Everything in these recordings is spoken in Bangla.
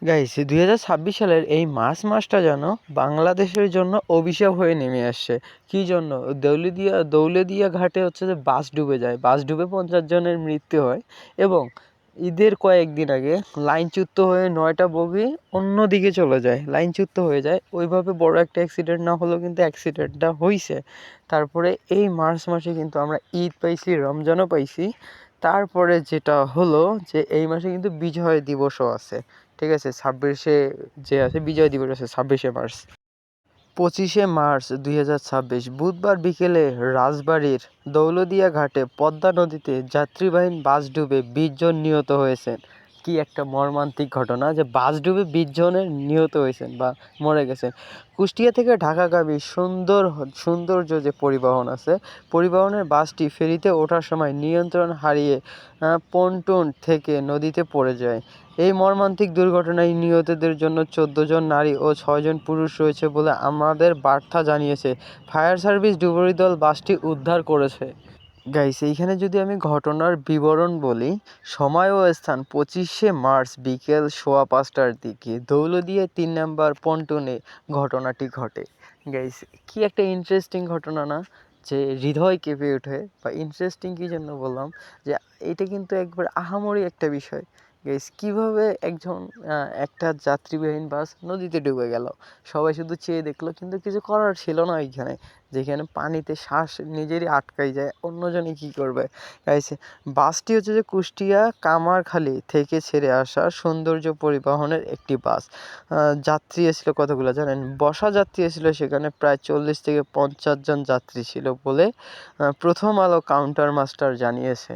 গাইস 2026 সালের এই মার্চ মাসটা যেন বাংলাদেশের জন্য অভিশাপ হয়ে নেমে আসছে। কি জন্য? দৌলতদিয়া ঘাটে হচ্ছে যে বাস ডুবে যায়, বাস ডুবে 50 জনের মৃত্যু হয় এবং ঈদের কয়েকদিন আগে লাইনচ্যুত হয়ে 9টা বগি অন্যদিকে চলে যায়, লাইনচ্যুত হয়ে যায়। ওইভাবে বড় একটা অ্যাক্সিডেন্ট না হলেও কিন্তু অ্যাক্সিডেন্টটা হয়েছে। তারপরে এই মার্চ মাসে কিন্তু আমরা ঈদ পাইছি, রমজানও পাইছি। তারপরে যেটা হলো যে এই মাসে কিন্তু বিজয় দিবসও আছে। ঠিক আছে, 26-এ যে আছে বিজয় দিবস আছে 26শে মার্চ। 25শে মার্চ 2026 বুধবার বিকেলে রাজবাড়ীর দৌলতদিয়া ঘাটে পদ্মা নদীতে যাত্রীবাহী বাস ডুবে 20 জন নিহত হয়েছেন। কি একটা মর্মান্তিক ঘটনা যে বাস ডুবে 20 জনের নিহত হয়েছেন বা মরে গেছেন। কুষ্টিয়া থেকে ঢাকাগামী সৌন্দর্য যে পরিবহন আছে, পরিবহনের বাসটি ফেরিতে ওঠার সময় নিয়ন্ত্রণ হারিয়ে পন্টুন থেকে নদীতে পড়ে যায়। এই মর্মান্তিক দুর্ঘটনায় নিহতদের জন্য 14 জন নারী ও 6 জন পুরুষ রয়েছে বলে আমাদের বার্তা জানিয়েছে। ফায়ার সার্ভিস ডুবুরি দল বাসটি উদ্ধার করেছে। গাইস, এইখানে যদি আমি ঘটনার বিবরণ বলি, সময় ও স্থান 25শে মার্চ বিকেল 5:15টার দিকে দৌলতদিয়া 3 নম্বর পন্টুনে ঘটনাটি ঘটে। গাইস, কি একটা ইন্টারেস্টিং ঘটনা না? যে হৃদয় কেঁপে ওঠে। বা ইন্টারেস্টিং কী জন্য বললাম, যে এটা কিন্তু একবার আহামরি একটা বিষয়। গাইস, কীভাবে একটা যাত্রীবাহীন বাস নদীতে ডুবে গেল, সবাই শুধু চেয়ে দেখলো, কিন্তু কিছু করার ছিল না ওইখানে। যেখানে পানিতে শ্বাস নিজেরই আটকাই যায়, অন্যজনে কী করবে। গাইস, বাসটি হচ্ছে যে কুষ্টিয়া কামারখালী থেকে ছেড়ে আসা সৌন্দর্য পরিবহনের একটি বাস। যাত্রী এসেছিল কতগুলো জানেন? বসা যাত্রী এসেছিল সেখানে প্রায় 40 থেকে 50 জন যাত্রী ছিল বলে প্রথম আলো কাউন্টার মাস্টার জানিয়েছে।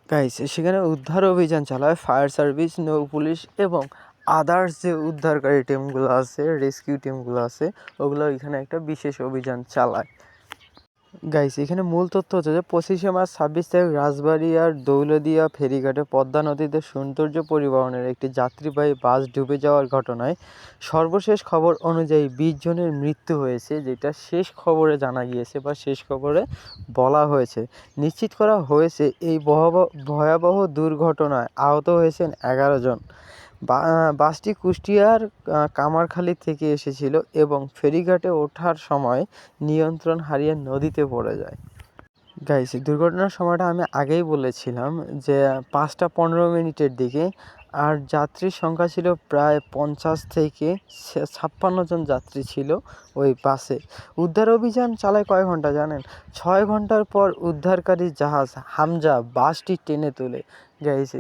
গাইস, সেখানে উদ্ধার অভিযান চালায় ফায়ার সার্ভিস, নৌ পুলিশ এবং আদার্স যে উদ্ধারকারী টিমগুলো আছে, রেস্কিউ টিমগুলো আছে, ওগুলো এখানে একটা বিশেষ অভিযান চালায়। গাইস, এখানে মূল তথ্য হচ্ছে যে 25শে মার্চ 26 তারিখ রাজবাড়ী আর দৌলতদিয়া ফেরিঘাটে পদ্মা নদীতে সৌন্দর্য পরিবহনের একটি যাত্রীবাহী বাস ডুবে যাওয়ার ঘটনায় সর্বশেষ খবর অনুযায়ী 20 জনের মৃত্যু হয়েছে, যেটা শেষ খবরে জানা গিয়েছে বা শেষ খবরে বলা হয়েছে। নিশ্চিত করা হয়েছে এই ভয়াবহ দুর্ঘটনায় আহত হয়েছেন 11 জন। বাসটি কুষ্টিয়ার কামারখালী থেকে এসেছিল এবং ফেরিঘাটে ওঠার সময় নিয়ন্ত্রণ হারিয়ে নদীতে পড়ে যায়। গাইস, দুর্ঘটনার সময়টা আমি আগেই বলেছিলাম যে 5টা 15 মিনিটের দিকে। আর যাত্রীর সংখ্যা ছিল প্রায় 50 থেকে 56 জন যাত্রী ছিল ওই বাসে। উদ্ধার অভিযান চালায় কয় ঘন্টা জানেন? 6 ঘন্টার পর উদ্ধারকারী জাহাজ হামজা বাসটি টেনে তোলে। গাইস,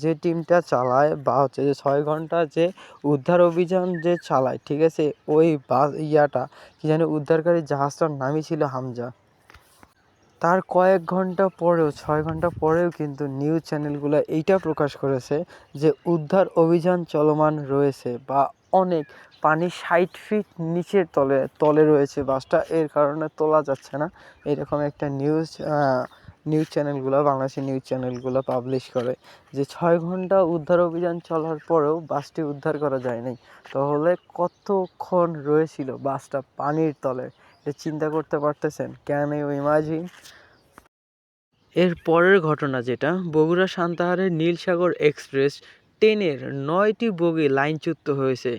যে টিমটা চালায় বা হচ্ছে যে 6 ঘন্টা যে উদ্ধার অভিযান যে চালায়, ঠিক আছে, ওই কি জানি উদ্ধারকারী জাহাজটার নামই ছিল হামজা। তার কয়েক ঘন্টা পরেও, 6 ঘন্টা পরেও কিন্তু নিউজ চ্যানেলগুলো এইটা প্রকাশ করেছে যে উদ্ধার অভিযান চলমান রয়েছে বা অনেক পানি 60 ফিট নিচের তলে রয়েছে বাসটা, এর কারণে তোলা যাচ্ছে না। এরকম একটা বাংলাদেশের নিউজ চ্যানেলগুলো পাবলিশ করে যে 6 ঘন্টা উদ্ধার অভিযান চলার পরেও বাসটি উদ্ধার করা যায়নি। তাহলে কতক্ষণ রয়েছিল বাসটা পানির তলে? চিন্তা করতে পারতেছেন? Can you imagine? এর পরের ঘটনা যেটা, বগুড়া সান্তাহারের নীলসাগর এক্সপ্রেস ট্রেনের 9টি বগি লাইনচ্যুত হয়েছে,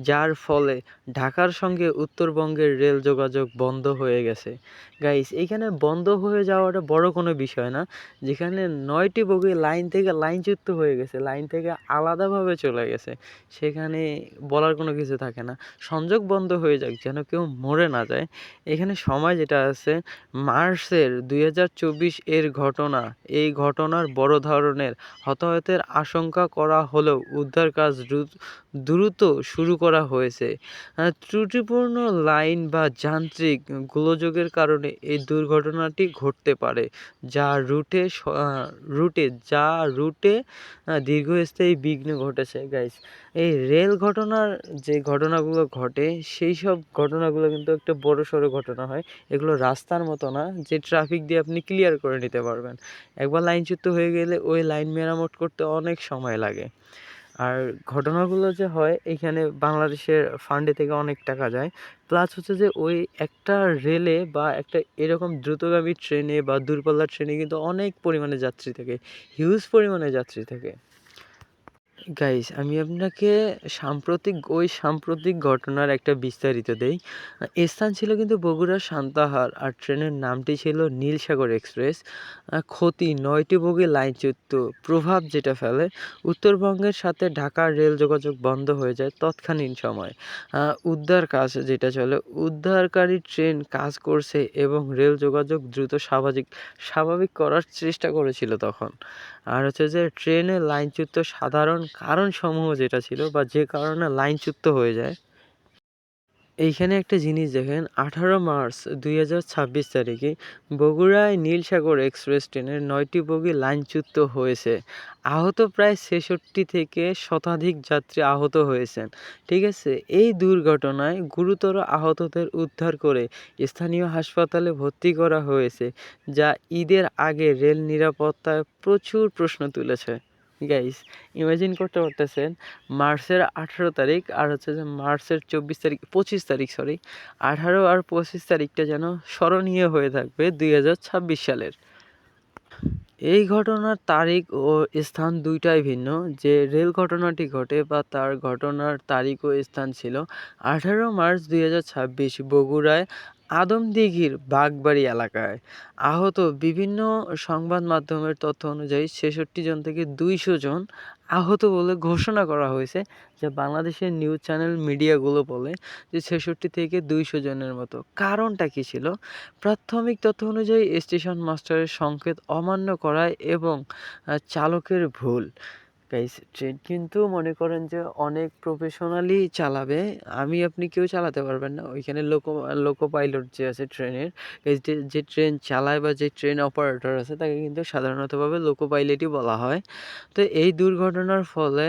যার ফলে ঢাকার সঙ্গে উত্তরবঙ্গের রেল যোগাযোগ বন্ধ হয়ে গেছে। গাইস, এইখানে বন্ধ হয়ে যাওয়াটা বড় কোনো বিষয় না। যেখানে 9টি বগি লাইনচ্যুত হয়ে গেছে, লাইন থেকে আলাদাভাবে চলে গেছে, সেখানে বলার কোনো কিছু থাকে না। সংযোগ বন্ধ হয়ে যাক, যেন কেউ মরে না যায়। এখানে সময় যেটা আছে মার্চের 2024 এর ঘটনা। এই ঘটনার বড় ধরনের হতাহতের আশঙ্কা করা হলেও উদ্ধার কাজ দ্রুত শুরু করা হয়েছে। ত্রুটিপূর্ণ লাইন বা যান্ত্রিক গোলযোগের কারণে এই দুর্ঘটনাটি ঘটতে পারে, যা রুটে দীর্ঘস্থায়ী বিঘ্ন ঘটেছে। গাইস, এই রেল ঘটনার যে ঘটনাগুলো ঘটে, সেই সব ঘটনাগুলো কিন্তু একটা বড়সড় ঘটনা হয়। এগুলো রাস্তার মতো না যে ট্রাফিক দিয়ে আপনি ক্লিয়ার করে নিতে পারবেন। একবার লাইনচ্যুত হয়ে গেলে ওই লাইন মেরামত করতে অনেক সময় লাগে। আর ঘটনাগুলো যে হয়, এখানে বাংলাদেশের ফান্ডে থেকে অনেক টাকা যায়। প্লাস হচ্ছে যে ওই একটা রেলে বা একটা এরকম দ্রুতগামী ট্রেনে বা দূরপাল্লার ট্রেনে কিন্তু অনেক পরিমাণে যাত্রী থাকে, হিউজ পরিমাণে যাত্রী থাকে। গাইস আমি আপনাকে সাম্প্রতিক ঘটনার একটা বিস্তারিত দেই। স্থান ছিল কিন্তু বগুড়ার সান্তাহার, আর ট্রেনের নামটি ছিল নীলসাগর এক্সপ্রেস। ক্ষতি ৯টি বগি লাইনচ্যুত, প্রভাব যেটা ফেলে উত্তরবঙ্গের সাথে ঢাকার রেল যোগাযোগ বন্ধ হয়ে যায় তৎকালীন সময়। উদ্ধার কাজ যেটা চলে, উদ্ধারকারী ট্রেন কাজ করছে এবং রেল যোগাযোগ দ্রুত স্বাভাবিক করার চেষ্টা করেছিল তখন। আর হচ্ছে যে ট্রেনে লাইনচ্যুত সাধারণ কারণসমূহ যেটা ছিল বা যে কারণে লাইনচ্যুত হয়ে যায়, এইখানে একটা জিনিস দেখেন, 18 মার্চ 2026 তারিখে বগুড়ায় নীলসাগর এক্সপ্রেস ট্রেনের 9টি বগি লাইনচ্যুত হয়েছে। আহত প্রায় 66 থেকে শতাধিক যাত্রী আহত হয়েছেন। ঠিক আছে, এই দুর্ঘটনায় গুরুতর আহতদের উদ্ধার করে স্থানীয় হাসপাতালে ভর্তি করা হয়েছে, যা ঈদের আগে রেল নিরাপত্তায় প্রচুর প্রশ্ন তুলেছে। গাইস ইমাজিন করতে পারতেছেন, মার্চের 18 তারিখ আর হচ্ছে যে মার্চের 25 তারিখ, 18 আর 25 তারিখটা যেন স্মরণীয় হয়ে থাকবে 2026 সালের। এই ঘটনার তারিখ ও স্থান দুইটাই ভিন্ন। যে রেল ঘটনাটি ঘটে বা তার ঘটনার তারিখ ও স্থান ছিল 18 মার্চ 2026 বগুড়ায় আদমদীঘির বাগবাড়ি এলাকায়। আহত বিভিন্ন সংবাদ মাধ্যমের তথ্য অনুযায়ী 66 জন থেকে 200 জন আহত বলে ঘোষণা করা হয়েছে। যে বাংলাদেশের নিউজ চ্যানেল মিডিয়াগুলো বলে যে 66 থেকে 200 জনের মতো। কারণটা কি ছিল? প্রাথমিক তথ্য অনুযায়ী স্টেশন মাস্টারের সংকেত অমান্য করায় এবং চালকের ভুল। গাইস ট্রেন কিন্তু মনে করেন যে অনেক প্রফেশনালি চালাবে, আপনি কেউ চালাতে পারবেন না। ওইখানে লোকো পাইলট যে আছে ট্রেনের, এই যে ট্রেন চালায় বা যে ট্রেন অপারেটর আছে তাকে কিন্তু সাধারণতভাবে লোকো পাইলটই বলা হয়। তো এই দুর্ঘটনার ফলে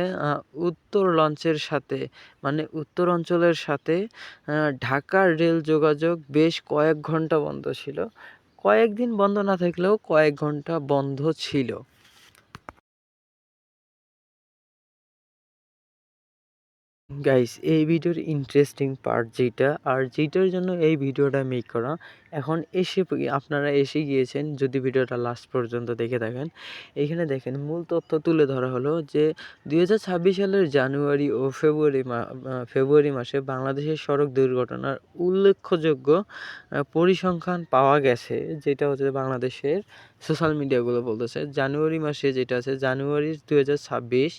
উত্তর লঞ্চের সাথে মানে উত্তর অঞ্চলের সাথে ঢাকার রেল যোগাযোগ বেশ কয়েক ঘন্টা বন্ধ ছিল। কয়েকদিন বন্ধ না থাকলেও কয়েক ঘন্টা বন্ধ ছিল। গাইস এই ভিডিওর ইন্টারেস্টিং পার্ট যেটা আর যেটার জন্য এই ভিডিওটা মেক করা, এখন আপনারা এসে গিয়েছেন যদি ভিডিওটা লাস্ট পর্যন্ত দেখে থাকেন। এখানে দেখেন মূল তথ্য তুলে ধরা হলো যে 2026 সালের জানুয়ারি ও ফেব্রুয়ারি মাসে বাংলাদেশের সড়ক দুর্ঘটনার উল্লেখযোগ্য পরিসংখ্যান পাওয়া গেছে, যেটা হচ্ছে বাংলাদেশের সোশ্যাল মিডিয়াগুলো বলতেছে। জানুয়ারি মাসে যেটা আছে জানুয়ারি 2026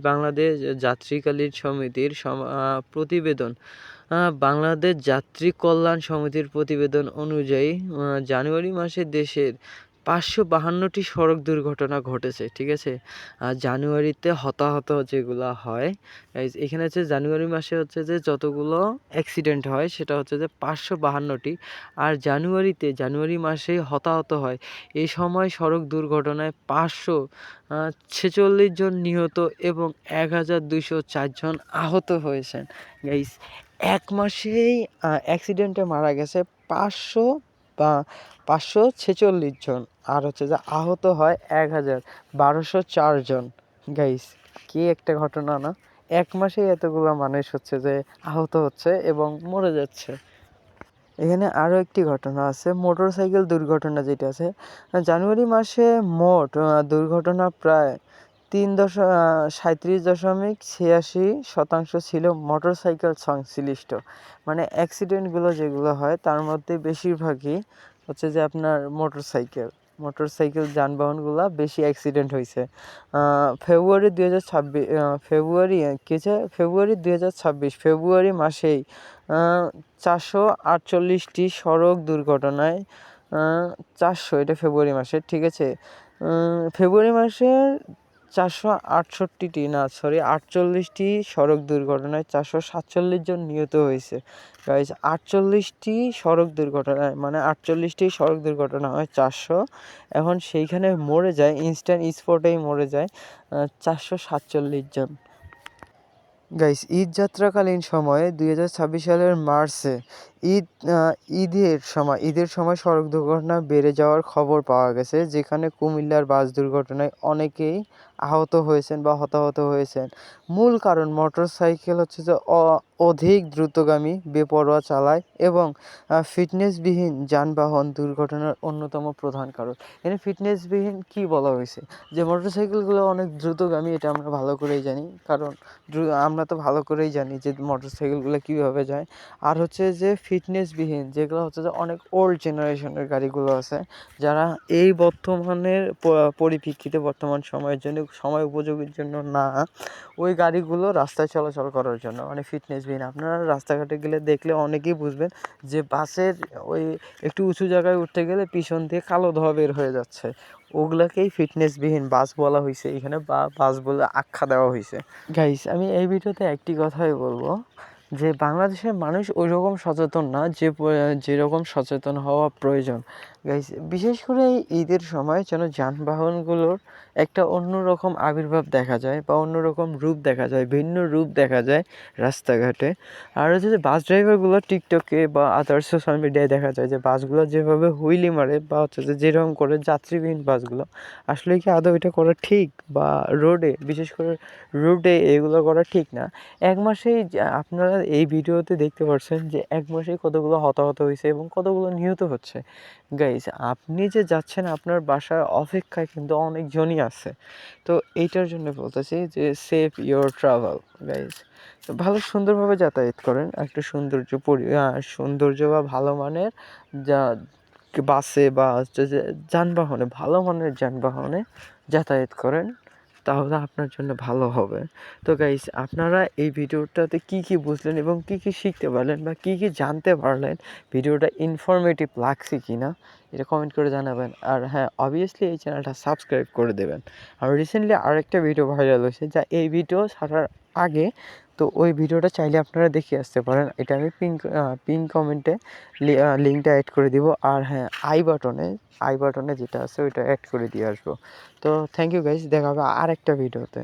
বাংলাদেশ যাত্রীকালীন সমিতির প্রতিবেদন, বাংলাদেশ যাত্রী কল্যাণ সমিতির প্রতিবেদন অনুযায়ী জানুয়ারি মাসে দেশের 552টি সড়ক দুর্ঘটনা ঘটেছে। ঠিক আছে, জানুয়ারিতে হতাহত যেগুলো হয়, এখানে হচ্ছে জানুয়ারি মাসে হচ্ছে যে যতগুলো অ্যাক্সিডেন্ট হয় সেটা হচ্ছে যে 552টি। আর জানুয়ারি মাসেই হতাহত হয়। এই সময় সড়ক দুর্ঘটনায় 546 জন নিহত এবং 1204 জন আহত হয়েছেন। গাইস এক মাসেই অ্যাক্সিডেন্টে মারা গেছে 546 জন, আর হচ্ছে যে আহত হয় 1204 জন। গাইস কি একটা ঘটনা না! এক মাসেই এতগুলো মানুষ হচ্ছে যে আহত হচ্ছে এবং মরে যাচ্ছে। এখানে আরও একটি ঘটনা আছে, মোটরসাইকেল দুর্ঘটনা যেটা আছে। জানুয়ারি মাসে মোট দুর্ঘটনা প্রায় 37.86% ছিল মোটরসাইকেল সংশ্লিষ্ট। মানে অ্যাক্সিডেন্টগুলো যেগুলো হয় তার মধ্যে বেশিরভাগই হচ্ছে যে আপনার মোটরসাইকেল যানবাহনগুলো বেশি অ্যাক্সিডেন্ট হয়েছে। ফেব্রুয়ারি 2026 ফেব্রুয়ারি মাসেই 448টি সড়ক দুর্ঘটনায় 400, এটা ফেব্রুয়ারি মাসের। ঠিক আছে, ফেব্রুয়ারি মাসের 48টি সড়ক দুর্ঘটনায় 447 জন নিহত হয়েছে। গাইজ 48টি সড়ক দুর্ঘটনায় মানে 48টি সড়ক দুর্ঘটনা হয় 400, এখন সেইখানে মরে যায় ইনস্ট্যান্ট স্পটেই মরে যায় 447 জন। গাইস ঈদ যাত্রাকালীন সময়ে 2026 সালের মার্চে ঈদ ঈদের সময় সড়ক দুর্ঘটনা বেড়ে যাওয়ার খবর পাওয়া গেছে, যেখানে কুমিল্লার বাস দুর্ঘটনায় অনেকেই আহত হয়েছেন বা হতাহত হয়েছেন। মূল কারণ মোটরসাইকেল হচ্ছে যে অধিক দ্রুতগামী, বেপরোয়া চালায় এবং ফিটনেসবিহীন যানবাহন দুর্ঘটনার অন্যতম প্রধান কারণ। এখানে ফিটনেসবিহীন কী বলা হয়েছে? যে মোটরসাইকেলগুলো অনেক দ্রুতগামী, এটা আমরা ভালো করেই জানি, কারণ আমরা তো ভালো করেই জানি যে মোটরসাইকেলগুলো কীভাবে যায়। আর হচ্ছে যে ফিটনেসবিহীন, যেগুলো হচ্ছে যে অনেক ওল্ড জেনারেশনের গাড়িগুলো আছে, যারা এই বর্তমানের পরিপ্রেক্ষিতে বর্তমান সময়ের জন্য, সময় উপযোগীর জন্য না, ওই গাড়িগুলো রাস্তায় চলাচল করার জন্য মানে ফিটনেসবিহীন। আপনারা রাস্তাঘাটে গেলে দেখলে অনেকেই বুঝবেন যে বাসের ওই একটু উঁচু জায়গায় উঠতে গেলে পিছন দিয়ে কালো ধোঁয়া বের হয়ে যাচ্ছে, ওগুলাকেই ফিটনেসবিহীন বাস বলা হয়েছে এখানে, বা বাস বলে আখ্যা দেওয়া হয়েছে। গাইস, আমি এই ভিডিওতে একটি কথাই বলবো যে বাংলাদেশের মানুষ ওই রকম সচেতন না যেরকম সচেতন হওয়া প্রয়োজন। গাইস, বিশেষ করে এই ঈদের সময় যেন যানবাহনগুলোর একটা অন্যরকম আবির্ভাব দেখা যায় বা অন্যরকম রূপ দেখা যায়, ভিন্ন রূপ দেখা যায় রাস্তাঘাটে। আর হচ্ছে যে বাস ড্রাইভারগুলো টিকটকে বা আদার্স সোশ্যাল মিডিয়ায় দেখা যায় যে বাসগুলো যেভাবে হুইলি মারে বা হচ্ছে যে যেরকম করে যাত্রীবিহীন বাসগুলো, আসলে কি আদৌ এটা করা ঠিক? বা রোডে, বিশেষ করে রোডে এগুলো করা ঠিক না। এক মাসেই আপনারা এই ভিডিওতে দেখতে পাচ্ছেন যে এক মাসেই কতগুলো হতাহত হয়েছে এবং কতগুলো নিহত হচ্ছে। গাইস, আপনি যে যাচ্ছেন আপনার বাসার অপেক্ষায় কিন্তু অনেকজনই আছে। তো এইটার জন্য বলতেছি যে সেভ ইয়োর ট্রাভেল গাইস। তো ভালো সুন্দরভাবে যাতায়াত করেন, একটু সৌন্দর্য বা ভালো মানের যা বাসে বা হচ্ছে যে যানবাহনে, ভালো মানের যানবাহনে যাতায়াত করেন, তাহলে আপনার জন্য ভালো হবে। তো গাইস, আপনারা এই ভিডিওটাতে কী কী বুঝলেন এবং কী কী শিখতে পারলেন বা কী কী জানতে পারলেন, ভিডিওটা ইনফরমেটিভ লাগছে কি না, এটা কমেন্ট করে জানাবেন। আর হ্যাঁ, অবভিয়াসলি এই চ্যানেলটা সাবস্ক্রাইব করে দেবেন। আর রিসেন্টলি আরেকটা ভিডিও ভাইরাল হয়েছে যা এই ভিডিও ছাড়ার আগে, তো ওই ভিডিওটা চাইলে আপনারা দেখে আসতে পারেন। এটা আমি পিন কমেন্টে লিঙ্কটা অ্যাড করে দিব। আর হ্যাঁ, আই বাটনে যেটা আছে ওইটা অ্যাড করে দিয়ে আসবো। তো থ্যাংক ইউ গাইস, দেখা হবে আরেকটা ভিডিওতে।